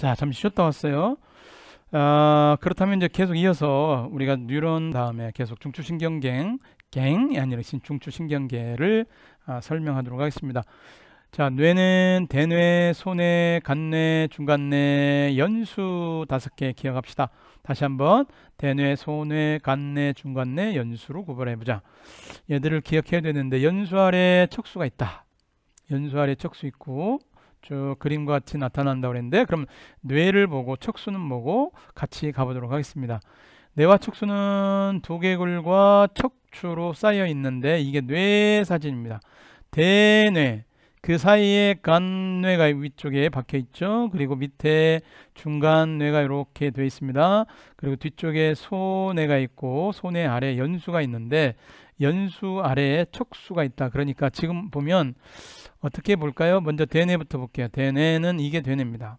자, 잠시 쉬었다 왔어요. 그렇다면 이제 계속 이어서 우리가 뉴런 다음에 계속 갱이 아니라 중추신경계를 설명하도록 하겠습니다. 자, 뇌는 대뇌, 소뇌, 간뇌, 중간뇌, 연수 5개 기억합시다. 다시 한번 대뇌, 소뇌, 간뇌, 중간뇌, 연수로 구분해보자. 얘들을 기억해야 되는데 연수 아래 척수가 있다. 연수 아래 척수 있고 쭉 그림과 같이 나타난다고 그랬는데, 그럼 뇌를 보고 척수는 보고 같이 가보도록 하겠습니다. 뇌와 척수는 두개골과 척추로 쌓여 있는데 이게 뇌 사진입니다. 대뇌, 그 사이에 간뇌가 위쪽에 박혀 있죠. 그리고 밑에 중간뇌가 이렇게 되어 있습니다. 그리고 뒤쪽에 소뇌가 있고 소뇌 아래 연수가 있는데 연수 아래에 척수가 있다. 그러니까 지금 보면 어떻게 볼까요? 먼저 대뇌부터 볼게요. 대뇌는 이게 대뇌입니다.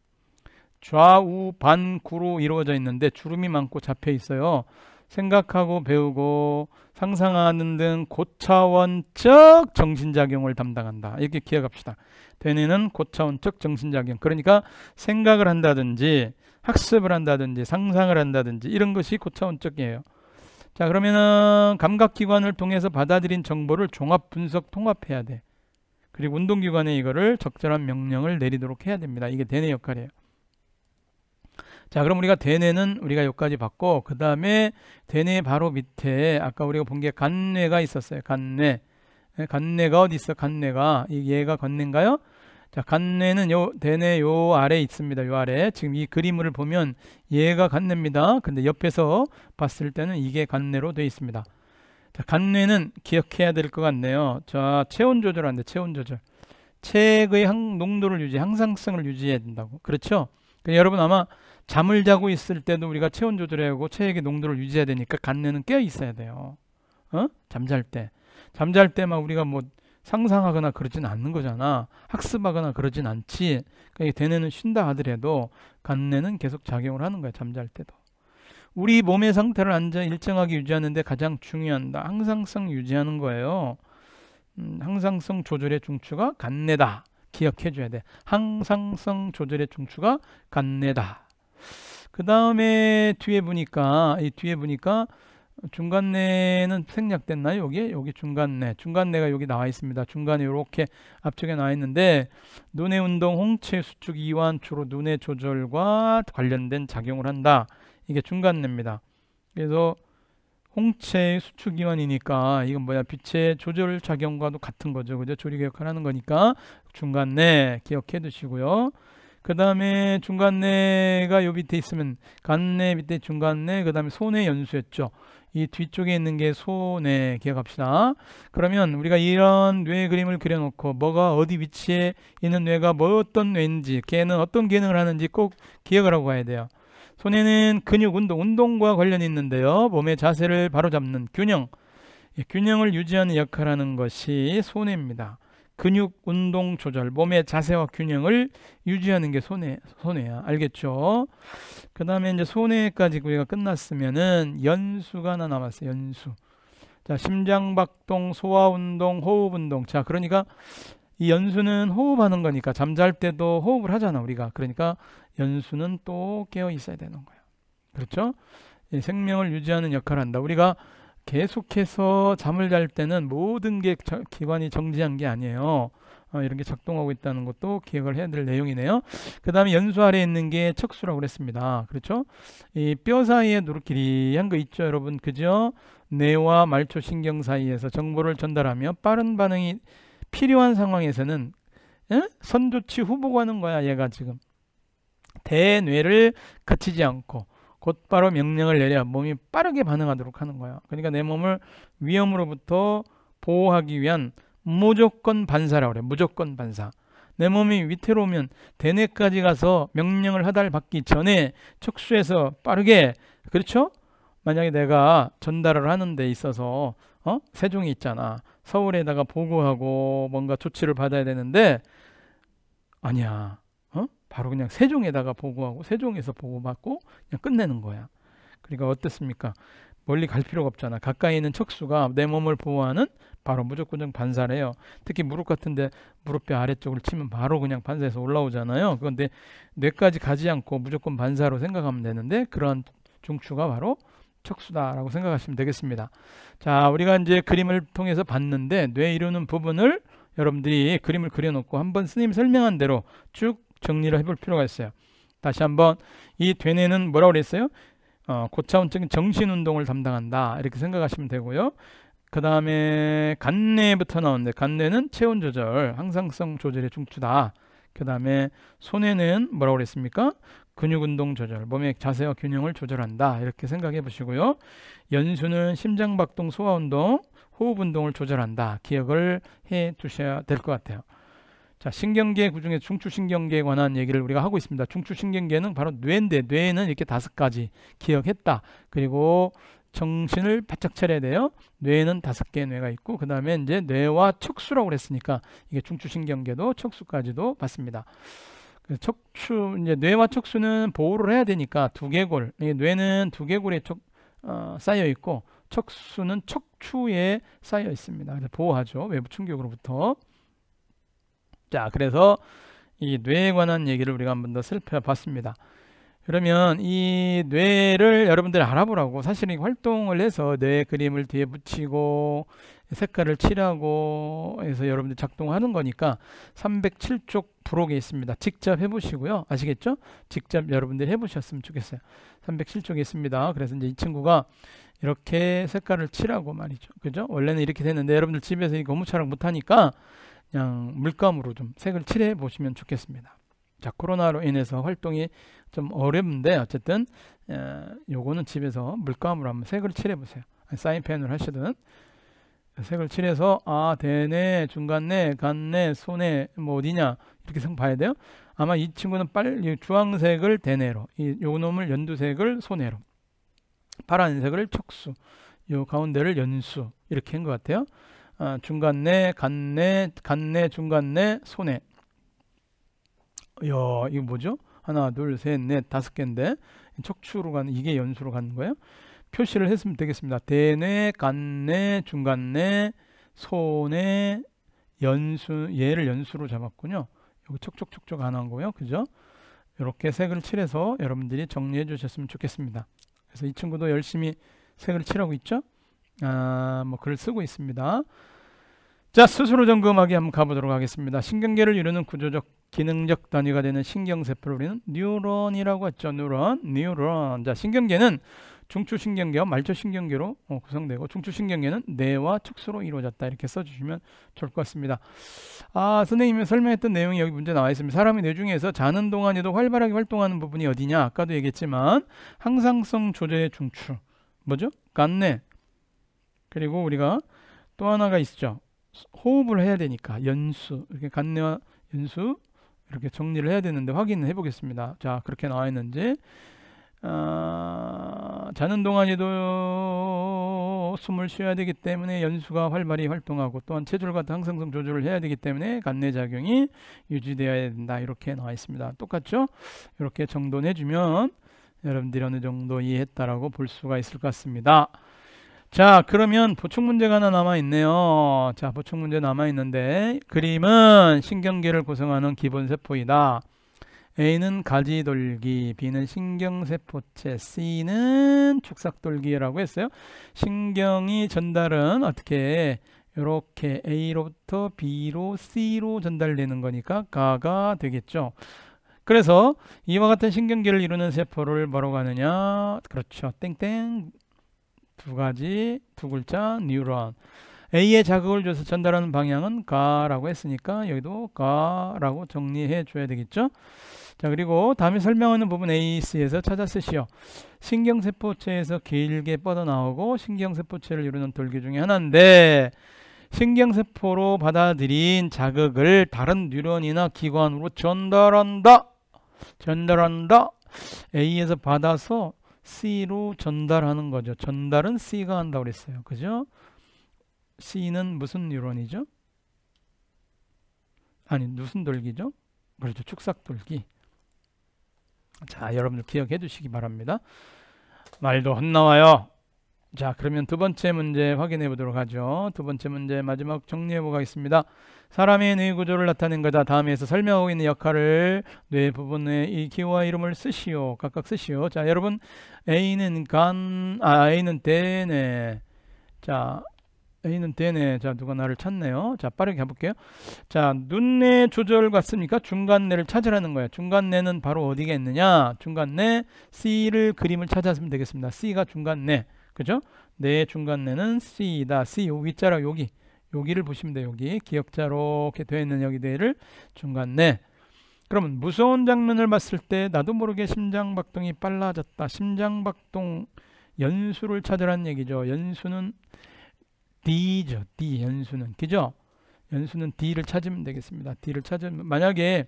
좌우 반구로 이루어져 있는데 주름이 많고 잡혀 있어요. 생각하고 배우고 상상하는 등 고차원적 정신작용을 담당한다. 이렇게 기억합시다. 대뇌는 고차원적 정신작용. 그러니까 생각을 한다든지 학습을 한다든지 상상을 한다든지 이런 것이 고차원적이에요. 자, 그러면은 감각기관을 통해서 받아들인 정보를 종합 분석 통합해야 돼. 그리고 운동기관에 이거를 적절한 명령을 내리도록 해야 됩니다. 이게 대뇌 역할이에요. 자, 그럼 우리가 대뇌는 우리가 여기까지 봤고, 그 다음에 대뇌 바로 밑에 아까 우리가 본 게 간뇌가 있었어요. 간뇌. 간뇌가 어디 있어? 간뇌가 얘가 간뇌인가요? 자, 간뇌는 요 대뇌 요 아래 있습니다. 요 아래. 지금 이 그림을 보면 얘가 간뇌입니다. 근데 옆에서 봤을 때는 이게 간뇌로 되어 있습니다. 자, 간뇌는 기억해야 될 것 같네요. 자, 체온 조절하는데 체온 조절. 체액의 농도를 항상성을 유지해야 된다고. 그렇죠? 그러니까 여러분 아마 잠을 자고 있을 때도 우리가 체온 조절해야 하고 체액의 농도를 유지해야 되니까 간뇌는 깨어 있어야 돼요. 잠잘 때. 잠잘 때 막 우리가 뭐 상상하거나 그러진 않는 거잖아. 학습하거나 그러진 않지. 그러니까 대뇌는 쉰다 하더라도 간뇌는 계속 작용을 하는 거야. 잠잘 때도. 우리 몸의 상태를 앉아 일정하게 유지하는 데 가장 중요한 항상성 유지하는 거예요. 항상성 조절의 중추가 간뇌다. 기억해 줘야 돼. 항상성 조절의 중추가 간뇌다. 그 다음에 뒤에 보니까 중간뇌는 생략됐나요? 여기 중간뇌가 여기 나와 있습니다. 중간에 이렇게 앞쪽에 나와 있는데 눈의 운동, 홍채, 수축, 이완, 주로 눈의 조절과 관련된 작용을 한다. 이게 중간뇌입니다. 그래서 홍채, 수축, 이완이니까 이건 뭐야? 빛의 조절 작용과도 같은 거죠. 그죠? 조리 역할을 하는 거니까 중간뇌 기억해 두시고요. 그 다음에 중간뇌가 요 밑에 있으면 간뇌 밑에 중간뇌, 그 다음에 소뇌 연수였죠. 이 뒤쪽에 있는 게 소뇌 기억합시다. 그러면 우리가 이런 뇌 그림을 그려놓고 뭐가 어디 위치에 있는 뇌가 뭐 어떤 뇌인지 걔는 어떤 기능을 하는지 꼭 기억을 하고 가야 돼요. 소뇌는 근육 운동과 관련이 있는데요. 몸의 자세를 바로잡는 균형을 유지하는 역할을 하는 것이 소뇌입니다. 근육 운동 조절, 몸의 자세와 균형을 유지하는 게 소뇌야. 알겠죠? 그 다음에 이제 소뇌까지 우리가 끝났으면은 연수가 하나 남았어요. 연수. 자, 심장박동, 소화운동, 호흡운동. 자, 그러니까 이 연수는 호흡하는 거니까 잠잘 때도 호흡을 하잖아, 우리가. 그러니까 연수는 또 깨어 있어야 되는 거야. 그렇죠? 생명을 유지하는 역할을 한다. 우리가 계속해서 잠을 잘 때는 모든 게 기관이 정지한 게 아니에요. 이런 게 작동하고 있다는 것도 기억을 해야 될 내용이네요. 그 다음에 연수 아래에 있는 게 척수라고 그랬습니다. 그렇죠? 이 뼈 사이에 누르끼리한 거 있죠, 여러분. 그죠? 뇌와 말초 신경 사이에서 정보를 전달하며 빠른 반응이 필요한 상황에서는 선조치 후보가는 거야. 얘가 지금 대뇌를 거치지 않고 곧바로 명령을 내려 몸이 빠르게 반응하도록 하는 거야. 그러니까 내 몸을 위험으로부터 보호하기 위한 무조건 반사라고 그래. 무조건 반사. 내 몸이 위태로우면 대뇌까지 가서 명령을 하달받기 전에 척수에서 빠르게, 그렇죠? 만약에 내가 전달을 하는 데 있어서 세종이 있잖아. 서울에다가 보고하고 뭔가 조치를 받아야 되는데 아니야. 바로 그냥 세종에다가 보고하고 세종에서 보고받고 그냥 끝내는 거야. 그러니까 어떻습니까? 멀리 갈 필요가 없잖아. 가까이 있는 척수가 내 몸을 보호하는 바로 무조건적 반사래요. 특히 무릎 같은데 무릎뼈 아래쪽을 치면 바로 그냥 반사해서 올라오잖아요. 그런데 뇌까지 가지 않고 무조건 반사로 생각하면 되는데 그러한 중추가 바로 척수다라고 생각하시면 되겠습니다. 자, 우리가 이제 그림을 통해서 봤는데 뇌 이루는 부분을 여러분들이 그림을 그려놓고 한번 스님 설명한 대로 쭉 정리를 해볼 필요가 있어요. 다시 한번 이 되뇌는 뭐라고 그랬어요? 고차원적인 정신운동을 담당한다 이렇게 생각하시면 되고요. 그 다음에 간뇌부터 나오는데 간뇌는 체온 조절, 항상성 조절의 중추다. 그 다음에 손해는 뭐라고 그랬습니까? 근육운동 조절, 몸의 자세와 균형을 조절한다 이렇게 생각해 보시고요. 연수는 심장박동, 소화운동, 호흡운동을 조절한다. 기억을 해 두셔야 될 것 같아요. 자, 신경계 구중에 중추신경계에 관한 얘기를 우리가 하고 있습니다. 중추신경계는 바로 뇌인데 뇌는 이렇게 5가지 기억했다. 그리고 정신을 바짝 차려야 돼요. 뇌는 5개의 뇌가 있고 그 다음에 이제 뇌와 척수라고 그랬으니까 이게 중추신경계도 척수까지도 봤습니다. 척추 이제 뇌와 척수는 보호를 해야 되니까 두개골, 뇌는 두개골에 쌓여 있고 척수는 척추에 쌓여 있습니다. 그래서 보호하죠. 외부 충격으로부터. 자, 그래서 이 뇌에 관한 얘기를 우리가 한 번 더 살펴봤습니다. 그러면 이 뇌를 여러분들이 알아보라고 사실은 활동을 해서 뇌 그림을 뒤에 붙이고 색깔을 칠하고 해서 여러분들 작동하는 거니까 307쪽 부록에 있습니다. 직접 해보시고요. 아시겠죠? 직접 여러분들이 해보셨으면 좋겠어요. 307쪽에 있습니다. 그래서 이제 이 친구가 이렇게 색깔을 칠하고 말이죠. 그죠? 원래는 이렇게 됐는데 여러분들 집에서 이 고무 촬영 못하니까 그냥 물감으로 좀 색을 칠해 보시면 좋겠습니다. 자, 코로나로 인해서 활동이 좀 어렵는데 어쨌든 요거는 집에서 물감으로 한번 색을 칠해 보세요. 사인펜으로 하시든 색을 칠해서 대뇌, 중간뇌, 간뇌, 소뇌 뭐 어디냐 이렇게 생 봐야 돼요. 아마 이 친구는 주황색을 대뇌로, 요 놈을 연두색을 소뇌로, 파란색을 척수, 요 가운데를 연수 이렇게 한 것 같아요. 중간뇌, 간뇌, 중간뇌, 소뇌. 이거 뭐죠? 하나, 둘, 셋, 넷, 5개인데 척추로 가는 이게 연수로 가는 거예요. 표시를 했으면 되겠습니다. 대뇌, 간뇌, 중간뇌, 소뇌, 연수, 얘를 연수로 잡았군요. 여기 촉촉촉촉 안 한 거요, 그죠? 이렇게 색을 칠해서 여러분들이 정리해 주셨으면 좋겠습니다. 그래서 이 친구도 열심히 색을 칠하고 있죠? 뭐 글을 쓰고 있습니다. 자, 스스로 점검하기 한번 가보도록 하겠습니다. 신경계를 이루는 구조적, 기능적 단위가 되는 신경세포를 우리는 뉴런이라고 했죠. 뉴런. 자, 신경계는 중추신경계와 말초신경계로 구성되고 중추신경계는 뇌와 척수로 이루어졌다. 이렇게 써주시면 좋을 것 같습니다. 선생님이 설명했던 내용이 여기 문제 나와 있습니다. 사람의 뇌 중에서 자는 동안에도 활발하게 활동하는 부분이 어디냐? 아까도 얘기했지만 항상성 조절의 중추. 뭐죠? 간뇌. 그리고 우리가 또 하나가 있죠. 호흡을 해야 되니까 연수. 이렇게 간뇌와 연수 이렇게 정리를 해야 되는데 확인을 해보겠습니다. 자, 그렇게 나와 있는지. 자는 동안에도 숨을 쉬어야 되기 때문에 연수가 활발히 활동하고 또한 체중 같은 항상성 조절을 해야 되기 때문에 간뇌 작용이 유지되어야 된다. 이렇게 나와 있습니다. 똑같죠? 이렇게 정돈해 주면 여러분들이 어느 정도 이해했다라고 볼 수가 있을 것 같습니다. 자, 그러면 보충 문제가 하나 남아있네요. 자, 보충 문제 남아있는데 그림은 신경계를 구성하는 기본세포이다. A는 가지돌기, B는 신경세포체, C는 축삭돌기라고 했어요. 신경이 전달은 어떻게 이렇게 A로부터 B로 C로 전달되는 거니까 가가 되겠죠. 그래서 이와 같은 신경계를 이루는 세포를 뭐라고 하느냐? 그렇죠. 땡땡. 두 글자 뉴런. A에 자극을 줘서 전달하는 방향은 가라고 했으니까 여기도 가라고 정리해 줘야 되겠죠. 자, 그리고 다음에 설명하는 부분 AC에서 찾아 쓰시오. 신경세포체에서 길게 뻗어나오고 신경세포체를 이루는 돌기 중에 하나인데 신경세포로 받아들인 자극을 다른 뉴런이나 기관으로 전달한다. A에서 받아서 C로 전달하는 거죠. 전달은 C가 한다고 그랬어요. 그죠? C는 무슨 뉴런이죠? 아니, 무슨 돌기죠? 그렇죠. 축삭돌기. 자, 여러분들 기억해 두시기 바랍니다. 말도 헛나와요. 자, 그러면 두 번째 문제 확인해 보도록 하죠. 두 번째 문제 마지막 정리해 보고 가겠습니다. 사람의 뇌 구조를 나타낸 거다. 다음에서 설명하고 있는 역할을 뇌 부분의 이 기호와 이름을 쓰시오. 각각 쓰시오. 자, 여러분 A는 A는 대뇌. 자, A는 대뇌. 자, 누가 나를 찾네요. 자, 빠르게 가볼게요. 자, 눈뇌 조절 같습니까? 중간뇌를 찾으라는 거예요. 중간뇌는 바로 어디가 있느냐? 중간뇌 C를 그림을 찾았으면 되겠습니다. C가 중간뇌. 그죠? 뇌 중간뇌는 C다. C 요 위자락 여기를 보시면 돼요. 여기 기역자로 이렇게 되어 있는 여기 뇌를 중간뇌. 그러면 무서운 장면을 봤을 때 나도 모르게 심장박동이 빨라졌다. 심장박동 연수를 찾으라는 얘기죠. 연수는 D죠. D 연수는 그죠? 연수는 D를 찾으면 되겠습니다. D를 찾으면 만약에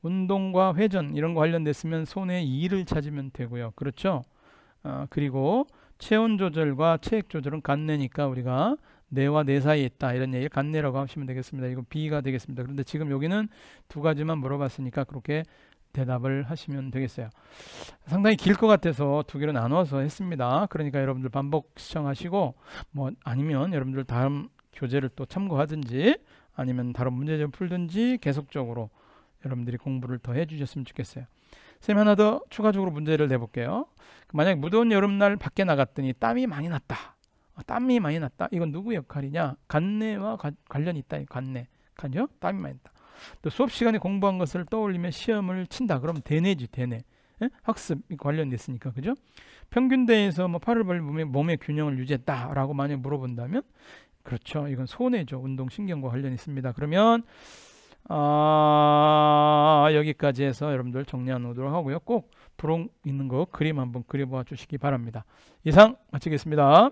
운동과 회전 이런 거 관련됐으면 손의 E를 찾으면 되고요. 그렇죠? 그리고 체온 조절과 체액 조절은 간뇌니까 우리가 뇌와 뇌 사이에 있다 이런 얘기를 간뇌라고 하시면 되겠습니다. 이거 B가 되겠습니다. 그런데 지금 여기는 두 가지만 물어봤으니까 그렇게 대답을 하시면 되겠어요. 상당히 길 것 같아서 두 개로 나눠서 했습니다. 그러니까 여러분들 반복 시청하시고 뭐 아니면 여러분들 다음 교재를 또 참고하든지 아니면 다른 문제점 풀든지 계속적으로 여러분들이 공부를 더 해주셨으면 좋겠어요. 쌤 하나 더 추가적으로 문제를 내볼게요. 만약 무더운 여름날 밖에 나갔더니 땀이 많이 났다. 땀이 많이 났다. 이건 누구 역할이냐? 간뇌와 관련이 있다. 간뇌. 간죠? 땀이 많이 났다. 또 수업 시간에 공부한 것을 떠올리며 시험을 친다. 그럼 대뇌지, 대뇌. 예? 학습 관련됐으니까. 그죠? 평균대에서 뭐 팔을 벌리며 몸의 균형을 유지했다라고 만약 물어본다면 그렇죠. 이건 손해죠. 운동신경과 관련이 있습니다. 그러면 여기까지 해서 여러분들 정리해 놓도록 하고요. 꼭 부록 있는 거 그림 한번 그려봐 주시기 바랍니다. 이상 마치겠습니다.